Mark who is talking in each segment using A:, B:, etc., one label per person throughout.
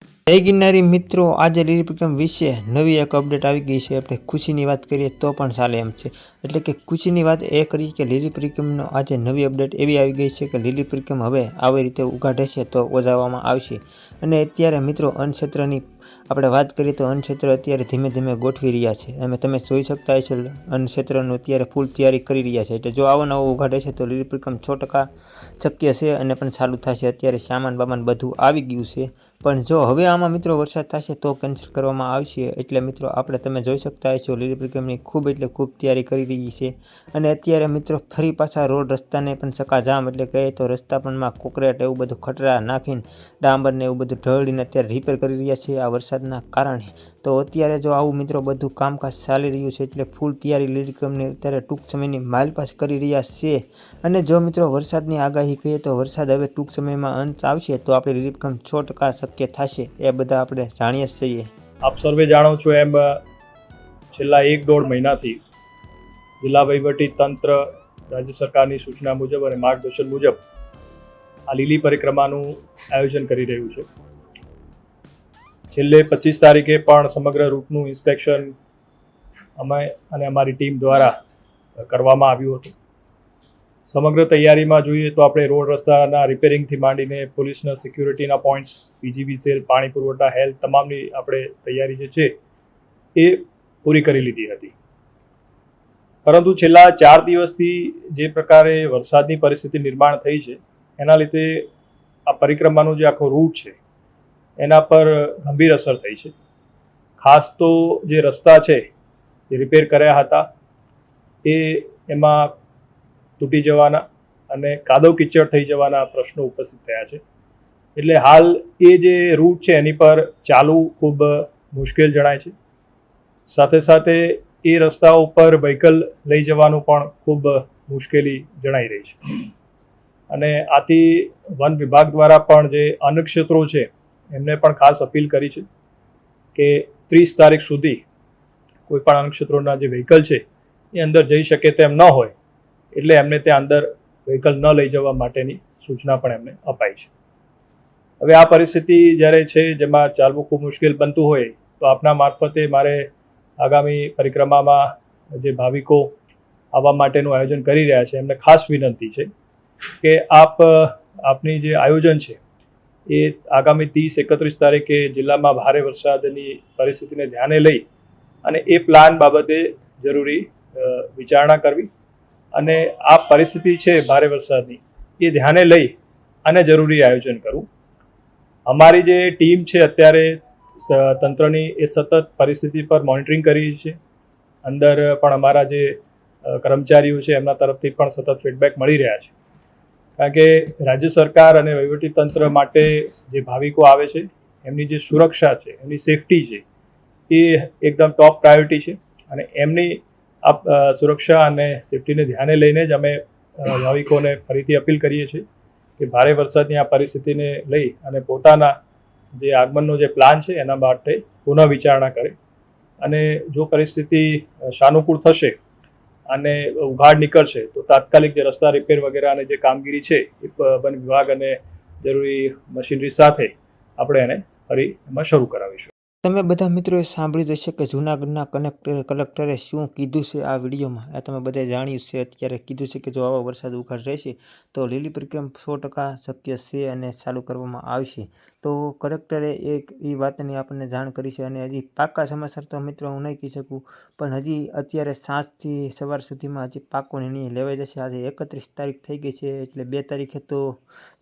A: જય ગિરનારી મિત્રો, આજે લીલી પરિક્રમ વિશે નવી એક અપડેટ આવી ગઈ છે. આપણે ખુશીની વાત કરીએ તો પણ ચાલે એમ છે. એટલે કે ખુશીની વાત એ કરી કે લીલી પરિક્રમનો આજે નવી અપડેટ એવી આવી ગઈ છે કે લીલી પરિક્રમ હવે આવી રીતે ઉઘાડે છે તો ઓજાવવામાં આવશે. અને અત્યારે મિત્રો અન્નક્ષેત્રની આપણે વાત કરીએ તો અન્નક્ષેત્ર અત્યારે ધીમે ધીમે ગોઠવી રહ્યા છે. અને તમે જોઈ શકતા હશો અન્નક્ષેત્રનું અત્યારે ફૂલ તૈયારી કરી રહ્યા છે. એટલે જો આવો નવો ઉઘાડે છે તો લીલી પરિક્રમ 100% શક્ય છે અને પણ ચાલુ થશે. અત્યારે સામાન બામાન બધું આવી ગયું છે. પણ જો હવે આમાં મિત્રો વરસાદ થશે તો કેન્સલ કરવામાં આવશે. એટલે મિત્રો આપણે તમે જોઈ શકતા હશો લીલી પરિક્રમની ખૂબ એટલે ખૂબ તૈયારી કરી રહી છે. અને અત્યારે મિત્રો ફરી પાછા રોડ રસ્તાને પણ ચકાજામ, એટલે કહે તો રસ્તા પણમાં કોકરેટ એવું બધું ખટરા નાખીને ડાંબરને એવું બધું ઢળીને અત્યારે રિપેર કરી રહ્યા છે આ વરસાદના કારણે. તો અત્યારે જો આવું મિત્રો બધું કામકાજ ચાલી રહ્યું છે. એટલે ફૂલ તૈયારી લીલી પરિક્રમની અત્યારે ટૂંક સમયની માઇલપાસ કરી રહ્યા છે. અને જો મિત્રો વરસાદની આગાહી કહીએ તો વરસાદ હવે ટૂંક સમયમાં અંત આવશે તો આપણી લીલી પરિક્રમ 100% શક્ય થશે. એ બધા આપણે જાણીએ છીએ.
B: આપ સર્વે જાણો છો એમ છેલ્લા 1-1.5 મહિનાથી જિલ્લા વહીવટી તંત્ર રાજ્ય સરકારની સૂચના મુજબ અને માર્ગદર્શન મુજબ આ લીલી પરિક્રમાનું આયોજન કરી રહ્યું છે. છેલ્લે 25 તારીખે પણ સમગ્ર રૂટનું ઇન્સ્પેક્શન અમે અને અમારી ટીમ દ્વારા કરવામાં આવ્યું હતું. સમગ્ર તૈયારીમાં જોઈએ તો આપણે રોડ રસ્તાના રિપેરિંગથી માંડીને પોલીસના સિક્યુરિટીના પોઈન્ટ્સ, પીજીવી સેલ, પાણી પુરવઠા, હેલ્થ, તમામની આપણે તૈયારી જે છે એ પૂરી કરી લીધી હતી. પરંતુ છેલ્લા 4 દિવસથી જે પ્રકારે વરસાદની પરિસ્થિતિ નિર્માણ થઈ છે એના લીધે આ પરિક્રમાનો જે આખો રૂટ છે એના પર ગંભીર અસર થઈ છે. ખાસ તો જે રસ્તા છે જે રિપેર કર્યા હતા એમાં તૂટી જવાના અને કાદવ કિચડ થઈ જવાના પ્રશ્નો ઉપસ્થિત થયા છે. એટલે હાલ એ જે રૂટ છે એની પર ચાલવું ખૂબ મુશ્કેલ જણાય છે. સાથે સાથે એ રસ્તા ઉપર વ્હીકલ લઈ જવાનું પણ ખૂબ મુશ્કેલી જણાઈ રહી છે. અને આથી વન વિભાગ દ્વારા પણ જે અન્નક્ષેત્રો છે એમને પણ ખાસ અપીલ કરી છે કે 30 તારીખ સુધી કોઈ પણ અન્નક્ષેત્રોના જે વ્હીકલ છે એ અંદર જઈ શકે તેમ ન હોય, એટલે એમને ત્યાં અંદર વ્હીકલ ન લઈ જવા માટેની સૂચના પણ એમને અપાઈ છે. હવે આ પરિસ્થિતિ જ્યારે છે જેમાં ચાલવું ખૂબ મુશ્કેલ બનતું હોય તો આપના મારફતે મારે આગામી પરિક્રમામાં જે ભાવિકો આવવા માટેનું આયોજન કરી રહ્યા છે એમને ખાસ વિનંતી છે કે આપની જે આયોજન છે એ આગામી 30-31 તારીખે જિલ્લામાં ભારે વરસાદની પરિસ્થિતિને ધ્યાને લઈ અને એ પ્લાન બાબતે જરૂરી વિચારણા કરવી અને આ પરિસ્થિતિ છે ભારે વરસાદની એ ધ્યાને લઈ અને જરૂરી આયોજન કરવું. અમારી જે ટીમ છે અત્યારે તંત્રની એ સતત પરિસ્થિતિ પર મોનિટરિંગ કરી છે. અંદર પણ અમારા જે કર્મચારીઓ છે એમના તરફથી પણ સતત ફીડબેક મળી રહ્યા છે. કારણ કે રાજ્ય સરકાર અને વહીવટી તંત્ર માટે જે ભાવિકો આવે છે એમની જે સુરક્ષા છે, એમની સેફટી છે એ એકદમ ટોપ પ્રાયોરિટી છે. અને એમની સુરક્ષા અને સેફટીને ધ્યાને લઈને જ અમે ભાવિકોને ફરીથી અપીલ કરીએ છીએ કે ભારે વરસાદની આ પરિસ્થિતિને લઈ અને પોતાના જે આગમનનો જે પ્લાન છે એના માટે પુનઃ વિચારણા કરે. અને જો પરિસ્થિતિ સાનુકૂળ થશે અને ઉઘાડ નીકળશે તો તાત્કાલિક જે રસ્તા રિપેર વગેરેની જે કામગીરી છે એ વન વિભાગ અને જરૂરી મશીનરી સાથે આપણે એને ફરી એમાં શરૂ કરાવીશું.
A: તમે બધા મિત્રોએ સાંભળ્યું હશે કે જૂનાગઢના કલેક્ટરે શું કીધું છે આ વિડીયોમાં. આ તમે બધાએ જાણ્યું છે. અત્યારે કીધું છે કે જો આવો વરસાદ ઉઘાડ રહેશે તો લીલી પરિક્રમ 100% શક્ય છે અને ચાલુ કરવામાં આવશે. તો કલેક્ટરે એ વાતની આપણને જાણ કરી છે. અને હજી પાકા સમાચાર તો મિત્રો હું નહીં કહી શકું, પણ હજી અત્યારે સાંજથી સવાર સુધીમાં હજી પાકો નિર્ણય લેવાઈ જશે. આજે 31 તારીખ થઈ ગઈ છે, એટલે 2 તારીખે તો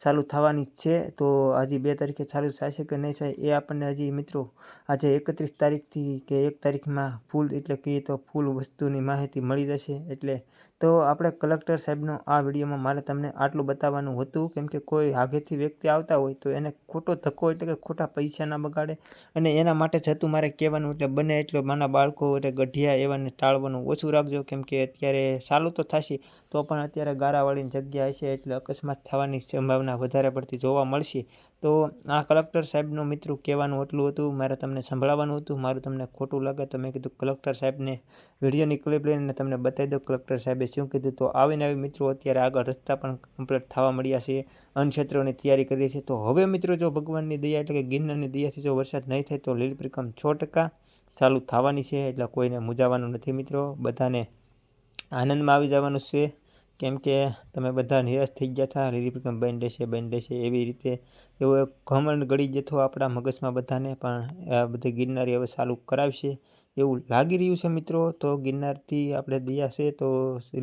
A: ચાલુ થવાની જ છે. તો હજી 2 તારીખે ચાલુ થશે કે નહીં થાય એ આપણને હજી મિત્રો આજે 31 તારીખથી કે 1 તારીખમાં ફૂલ એટલે કહીએ તો ફૂલ વસ્તુની માહિતી મળી જશે. એટલે તો આપણે કલેક્ટર સાહેબનો આ વિડીયોમાં મારે તમને આટલું બતાવવાનું હતું, કેમ કે કોઈ આગેથી વ્યક્તિ આવતા હોય તો એને ખોટો ધક્કો એટલે કે ખોટા પૈસા ના બગાડે. અને એના માટે જ હતું મારે કહેવાનું. એટલે બને એટલો નાના બાળકો એટલે ગઢિયા એવાને ટાળવાનું ઓછું રાખજો, કેમ કે અત્યારે ચાલુ તો થશે તો પણ અત્યારે ગારાવાળીની જગ્યા હશે એટલે અકસ્માત થવાની સંભાવના વધારે પડતી જોવા મળશે. તો આ કલેક્ટર સાહેબનું મિત્રો કહેવાનું એટલું હતું, મારે તમને સંભળાવવાનું હતું. મારું તમને ખોટું લાગે તો મેં કીધું કલેક્ટર સાહેબને વિડીયોની ક્લિપ લઈને તમને બતાવી દો કલેક્ટર સાહેબે શું કીધું. તો આવીને આવી મિત્રો અત્યારે આગળ રસ્તા પણ કમ્પ્લીટ થવા મળ્યા છે, અન્નક્ષેત્રોની તૈયારી કરીએ છીએ. તો હવે મિત્રો જો ભગવાનની દયા એટલે કે ગિરનારની દયાથી જો વરસાદ નહીં થાય તો લીલી પરિક્રમા 6% ચાલુ થવાની છે, એટલે કોઈને મૂંઝાવાનું નથી મિત્રો, બધાને આનંદમાં આવી જવાનું છે. કેમ કે તમે બધા નિરાશ થઈ ગયા હતા, લીલી પરિક્રમા બંધ રહેશે એવી રીતે એવો એક ઘમંડ ગળી જતો આપણા મગજમાં બધાને, પણ આ બધી ગિરનારી હવે ચાલુ કરાવશે એવું લાગી રહ્યું છે મિત્રો. તો ગિરનારથી આપણે દયા છે તો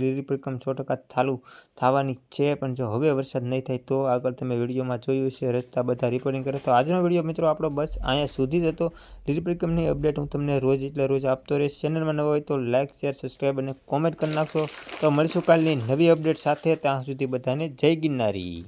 A: લીલી પરિક્રમા 6% ચાલુ થવાની છે, પણ જો હવે વરસાદ નહીં થાય તો આગળ તમે વિડીયોમાં જોયું છે રસ્તા બધા રિપોર્ટિંગ કરે. તો આજનો વિડીયો મિત્રો આપણો બસ અહીંયા સુધી જ હતો. લીલી પરિક્રમાની અપડેટ હું તમને રોજ એટલે રોજ આપતો રહીશ. ચેનલમાં નવો હોય તો લાઇક, શેર, સબસ્ક્રાઈબ અને કોમેન્ટ કરી નાખશો. તો મળીશું કાલની નવી અપડેટ સાથે. ત્યાં સુધી બધાને જય ગિરનારી.